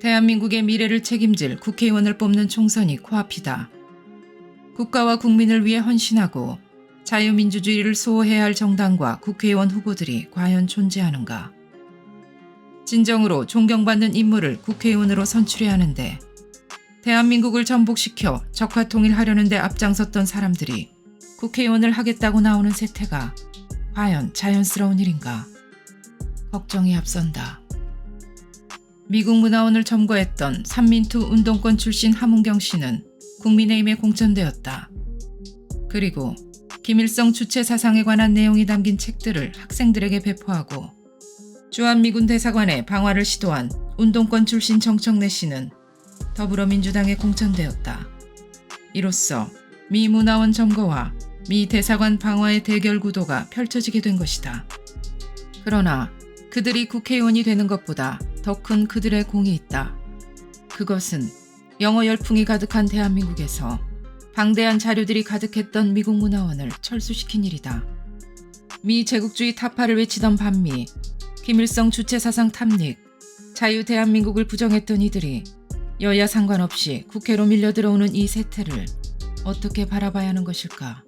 대한민국의 미래를 책임질 국회의원을 뽑는 총선이 코앞이다. 국가와 국민을 위해 헌신하고 자유민주주의를 수호해야 할 정당과 국회의원 후보들이 과연 존재하는가? 진정으로 존경받는 인물을 국회의원으로 선출해야 하는데 대한민국을 전복시켜 적화통일하려는 데 앞장섰던 사람들이 국회의원을 하겠다고 나오는 세태가 과연 자연스러운 일인가? 걱정이 앞선다. 미국 문화원을 점거했던 삼민투 운동권 출신 하문경 씨는 국민의힘에 공천되었다. 그리고 김일성 주체 사상에 관한 내용이 담긴 책들을 학생들에게 배포하고 주한미군 대사관에 방화를 시도한 운동권 출신 정청래 씨는 더불어민주당에 공천되었다. 이로써 미 문화원 점거와 미 대사관 방화의 대결 구도가 펼쳐지게 된 것이다. 그러나 그들이 국회의원이 되는 것보다 더 큰 그들의 공이 있다. 그것은 영어 열풍이 가득한 대한민국에서 방대한 자료들이 가득했던 미국 문화원을 철수시킨 일이다. 미 제국주의 타파를 외치던 반미, 김일성 주체 사상 탐닉, 자유 대한민국을 부정했던 이들이 여야 상관없이 국회로 밀려 들어오는 이 세태를 어떻게 바라봐야 하는 것일까?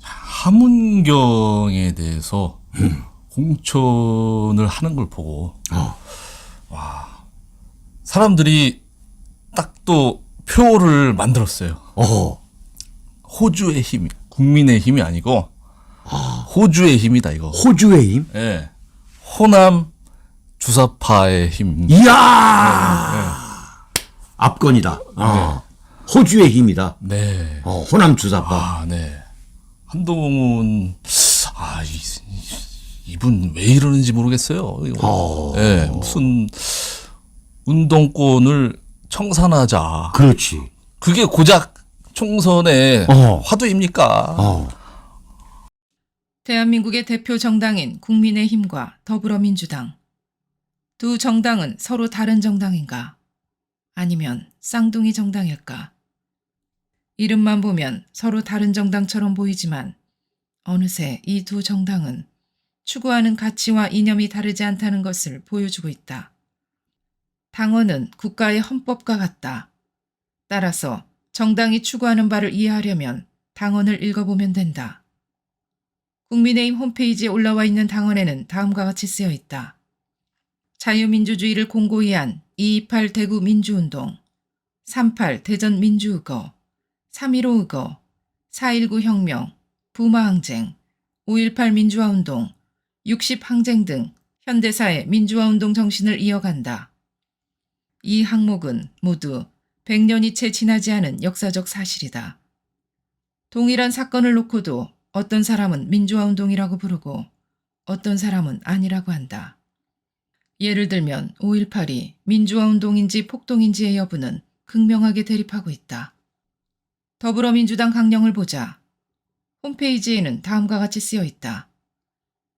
하문경에 대해서 공천을 하는 걸 보고 와, 사람들이 딱 또 표를 만들었어요. 호주의 힘, 국민의 힘이 아니고 호주의 힘이다 이거. 호주의 힘? 예, 네. 호남 주사파의 힘. 이야, 압권이다. 호주의 힘이다. 네. 호남 주사파. 네. 한동훈, 이분 왜 이러는지 모르겠어요. 네, 무슨 운동권을 청산하자. 그렇지. 그게 고작 총선의 화두입니까? 대한민국의 대표 정당인 국민의힘과 더불어민주당. 두 정당은 서로 다른 정당인가? 아니면 쌍둥이 정당일까? 이름만 보면 서로 다른 정당처럼 보이지만 어느새 이 두 정당은 추구하는 가치와 이념이 다르지 않다는 것을 보여주고 있다. 당원은 국가의 헌법과 같다. 따라서 정당이 추구하는 바를 이해하려면 당원을 읽어보면 된다. 국민의힘 홈페이지에 올라와 있는 당원에는 다음과 같이 쓰여 있다. 자유민주주의를 공고히 한 228 대구 민주운동, 38 대전 민주의거, 3.15 의거, 4.19 혁명, 부마항쟁, 5.18 민주화운동, 60 항쟁 등 현대사의 민주화운동 정신을 이어간다. 이 항목은 모두 100년이 채 지나지 않은 역사적 사실이다. 동일한 사건을 놓고도 어떤 사람은 민주화운동이라고 부르고 어떤 사람은 아니라고 한다. 예를 들면 5.18이 민주화운동인지 폭동인지의 여부는 극명하게 대립하고 있다. 더불어민주당 강령을 보자. 홈페이지에는 다음과 같이 쓰여 있다.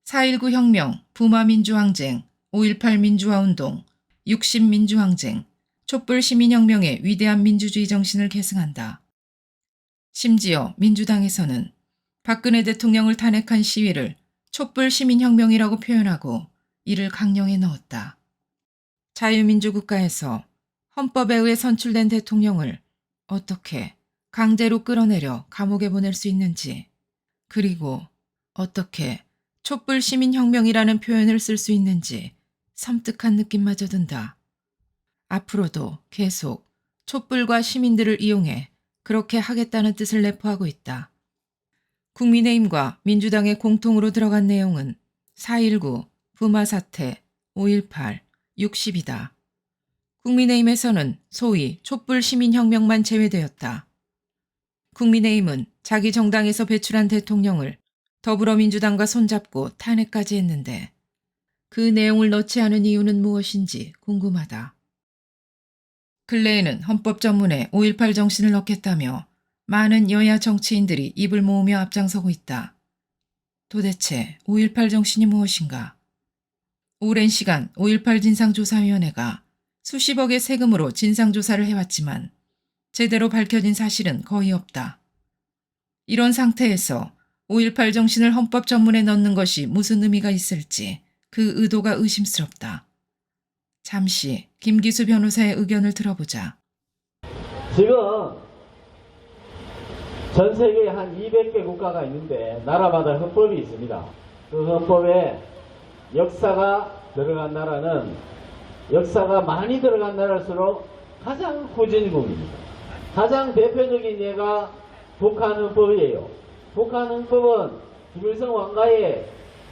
4.19 혁명, 부마민주항쟁, 5.18 민주화운동, 60 민주항쟁, 촛불 시민혁명의 위대한 민주주의 정신을 계승한다. 심지어 민주당에서는 박근혜 대통령을 탄핵한 시위를 촛불 시민혁명이라고 표현하고 이를 강령에 넣었다. 자유민주국가에서 헌법에 의해 선출된 대통령을 어떻게 강제로 끌어내려 감옥에 보낼 수 있는지, 그리고 어떻게 촛불 시민혁명이라는 표현을 쓸 수 있는지 섬뜩한 느낌마저 든다. 앞으로도 계속 촛불과 시민들을 이용해 그렇게 하겠다는 뜻을 내포하고 있다. 국민의힘과 민주당의 공통으로 들어간 내용은 4.19, 부마 사태, 5.18, 60이다. 국민의힘에서는 소위 촛불 시민혁명만 제외되었다. 국민의힘은 자기 정당에서 배출한 대통령을 더불어민주당과 손잡고 탄핵까지 했는데 그 내용을 넣지 않은 이유는 무엇인지 궁금하다. 근래에는 헌법 전문에 5.18 정신을 넣겠다며 많은 여야 정치인들이 입을 모으며 앞장서고 있다. 도대체 5.18 정신이 무엇인가? 오랜 시간 5.18 진상조사위원회가 수십억의 세금으로 진상조사를 해왔지만 제대로 밝혀진 사실은 거의 없다. 이런 상태에서 5.18 정신을 헌법 전문에 넣는 것이 무슨 의미가 있을지 그 의도가 의심스럽다. 잠시 김기수 변호사의 의견을 들어보자. 지금 전 세계에 한 200개 국가가 있는데 나라마다 헌법이 있습니다. 그 헌법에 역사가 들어간 나라는 역사가 많이 들어간 나라일수록 가장 후진국입니다. 가장 대표적인 예가 북한 헌법이에요. 북한 헌법은 김일성 왕가의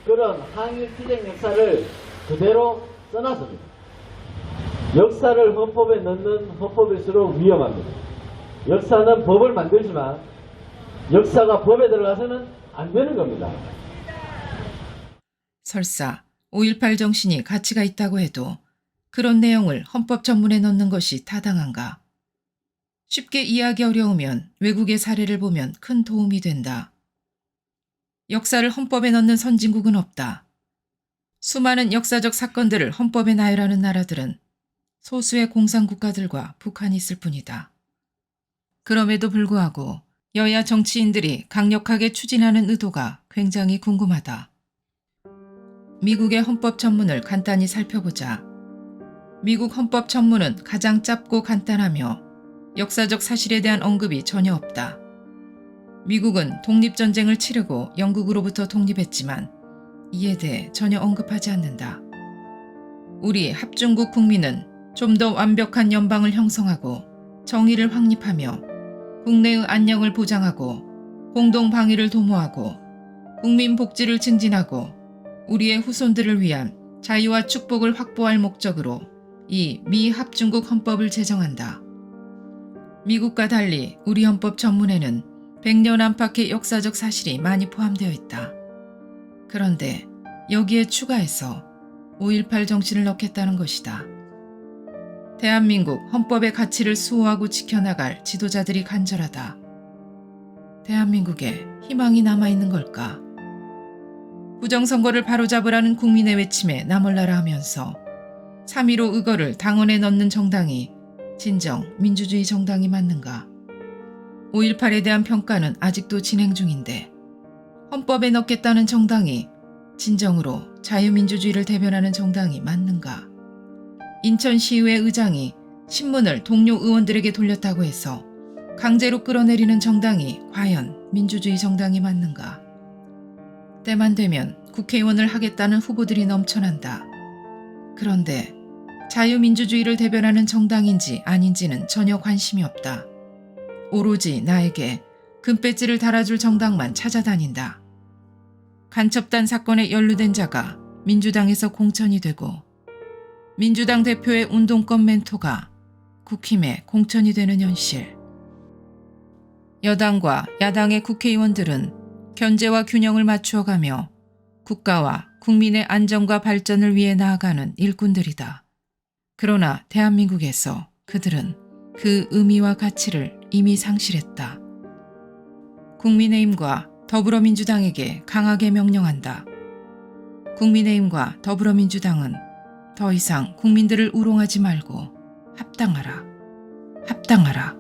그런 항일 투쟁 역사를 그대로 써놨습니다. 역사를 헌법에 넣는 헌법일수록 위험합니다. 역사는 법을 만들지만 역사가 법에 들어가서는 안 되는 겁니다. 설사 5.18 정신이 가치가 있다고 해도 그런 내용을 헌법 전문에 넣는 것이 타당한가? 쉽게 이해하기 어려우면 외국의 사례를 보면 큰 도움이 된다. 역사를 헌법에 넣는 선진국은 없다. 수많은 역사적 사건들을 헌법에 나열하는 나라들은 소수의 공산국가들과 북한이 있을 뿐이다. 그럼에도 불구하고 여야 정치인들이 강력하게 추진하는 의도가 굉장히 궁금하다. 미국의 헌법 전문을 간단히 살펴보자. 미국 헌법 전문은 가장 짧고 간단하며 역사적 사실에 대한 언급이 전혀 없다. 미국은 독립전쟁을 치르고 영국으로부터 독립했지만 이에 대해 전혀 언급하지 않는다. 우리 합중국 국민은 좀 더 완벽한 연방을 형성하고 정의를 확립하며 국내의 안녕을 보장하고 공동 방위를 도모하고 국민 복지를 증진하고 우리의 후손들을 위한 자유와 축복을 확보할 목적으로 이 미 합중국 헌법을 제정한다. 미국과 달리 우리 헌법 전문에는 100년 안팎의 역사적 사실이 많이 포함되어 있다. 그런데 여기에 추가해서 5.18 정신을 넣겠다는 것이다. 대한민국 헌법의 가치를 수호하고 지켜나갈 지도자들이 간절하다. 대한민국에 희망이 남아있는 걸까? 부정선거를 바로잡으라는 국민의 외침에 나몰라라 하면서 3.15 의거를 당원에 넣는 정당이 진정 민주주의 정당이 맞는가? 5.18에 대한 평가는 아직도 진행 중인데 헌법에 넣겠다는 정당이 진정으로 자유민주주의를 대변하는 정당이 맞는가? 인천시의회 의장이 신문을 동료 의원들에게 돌렸다고 해서 강제로 끌어내리는 정당이 과연 민주주의 정당이 맞는가? 때만 되면 국회의원을 하겠다는 후보들이 넘쳐난다. 그런데 자유민주주의를 대변하는 정당인지 아닌지는 전혀 관심이 없다. 오로지 나에게 금배지를 달아줄 정당만 찾아다닌다. 간첩단 사건에 연루된 자가 민주당에서 공천이 되고 민주당 대표의 운동권 멘토가 국힘에 공천이 되는 현실. 여당과 야당의 국회의원들은 견제와 균형을 맞추어가며 국가와 국민의 안정과 발전을 위해 나아가는 일꾼들이다. 그러나 대한민국에서 그들은 그 의미와 가치를 이미 상실했다. 국민의힘과 더불어민주당에게 강하게 명령한다. 국민의힘과 더불어민주당은 더 이상 국민들을 우롱하지 말고 합당하라. 합당하라.